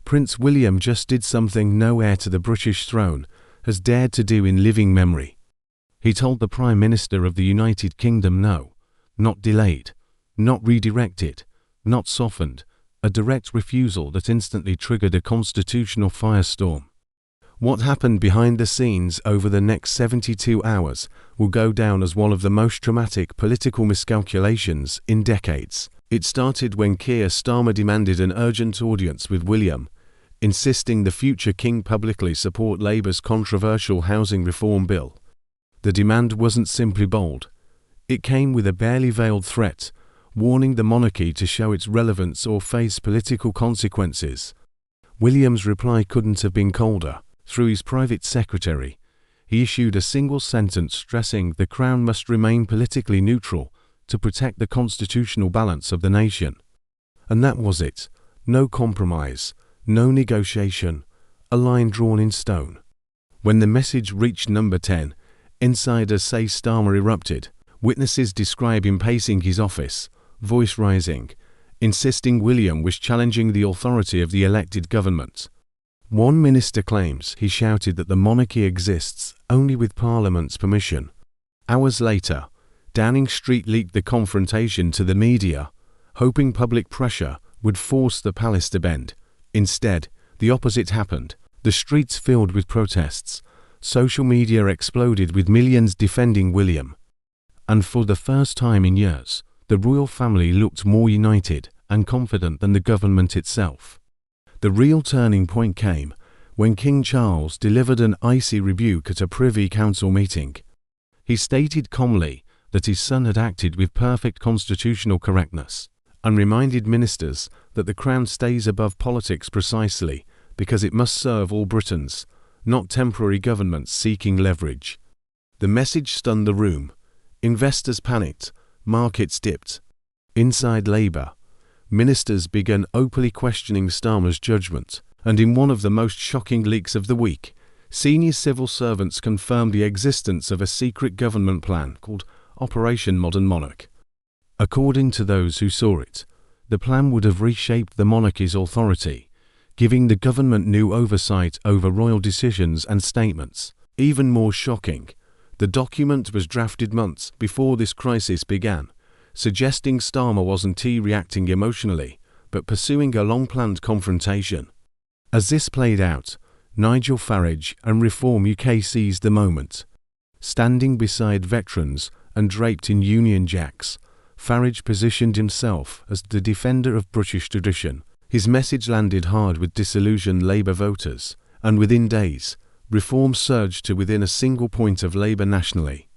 Prince William just did something no heir to the British throne has dared to do in living memory. He told the Prime Minister of the United Kingdom no, not delayed, not redirected, not softened, a direct refusal that instantly triggered a constitutional firestorm. What happened behind the scenes over the next 72 hours will go down as one of the most traumatic political miscalculations in decades. It started when Keir Starmer demanded an urgent audience with William, insisting the future king publicly support Labour's controversial housing reform bill. The demand wasn't simply bold. It came with a barely veiled threat, warning the monarchy to show its relevance or face political consequences. William's reply couldn't have been colder. Through his private secretary, he issued a single sentence stressing the Crown must remain politically neutral to protect the constitutional balance of the nation. And that was it. No compromise, no negotiation, a line drawn in stone. When the message reached number 10, insiders say Starmer erupted. Witnesses describe him pacing his office, voice rising, insisting William was challenging the authority of the elected government. One minister claims he shouted that the monarchy exists only with Parliament's permission. Hours later, Downing Street leaked the confrontation to the media, hoping public pressure would force the palace to bend. Instead, the opposite happened. The streets filled with protests. Social media exploded with millions defending William. And for the first time in years, the royal family looked more united and confident than the government itself. The real turning point came when King Charles delivered an icy rebuke at a Privy Council meeting. He stated calmly that his son had acted with perfect constitutional correctness, and reminded ministers that the Crown stays above politics precisely because it must serve all Britons, not temporary governments seeking leverage. The message stunned the room. Investors panicked, markets dipped. Inside Labour, ministers began openly questioning Starmer's judgment, and in one of the most shocking leaks of the week, senior civil servants confirmed the existence of a secret government plan called Operation Modern Monarch. According to those who saw it, the plan would have reshaped the monarchy's authority, giving the government new oversight over royal decisions and statements. Even more shocking, the document was drafted months before this crisis began, suggesting Starmer wasn't reacting emotionally, but pursuing a long-planned confrontation. As this played out, Nigel Farage and Reform UK seized the moment. Standing beside veterans and draped in Union Jacks, Farage positioned himself as the defender of British tradition. His message landed hard with disillusioned Labour voters, and within days, Reform surged to within a single point of Labour nationally.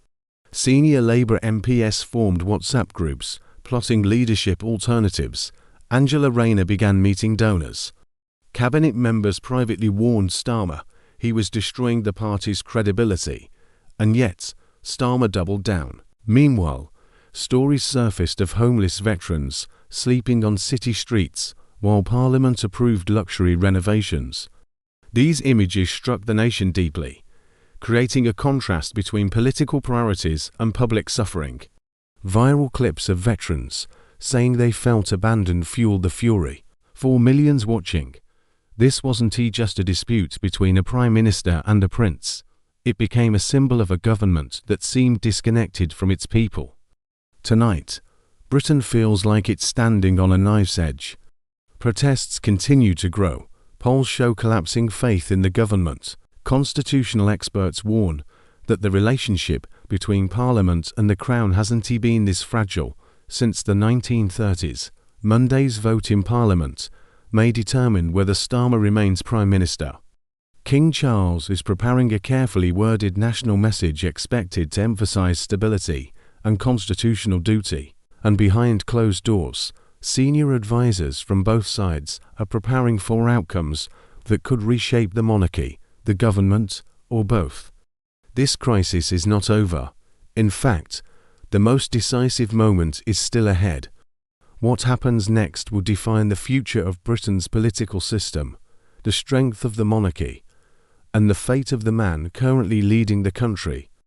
Senior Labour MPs formed WhatsApp groups, plotting leadership alternatives. Angela Rayner began meeting donors. Cabinet members privately warned Starmer he was destroying the party's credibility, and yet Starmer doubled down. Meanwhile, stories surfaced of homeless veterans sleeping on city streets while Parliament approved luxury renovations. These images struck the nation deeply, creating a contrast between political priorities and public suffering. Viral clips of veterans saying they felt abandoned fueled the fury. For millions watching, this wasn't just a dispute between a prime minister and a prince. It became a symbol of a government that seemed disconnected from its people. Tonight, Britain feels like it's standing on a knife's edge. Protests continue to grow. Polls show collapsing faith in the government. Constitutional experts warn that the relationship between Parliament and the Crown hasn't been this fragile since the 1930s. Monday's vote in Parliament may determine whether Starmer remains Prime Minister. King Charles is preparing a carefully worded national message expected to emphasise stability and constitutional duty, and behind closed doors, senior advisers from both sides are preparing for outcomes that could reshape the monarchy, the government, or both. This crisis is not over. In fact, the most decisive moment is still ahead. What happens next will define the future of Britain's political system, the strength of the monarchy, and the fate of the man currently leading the country.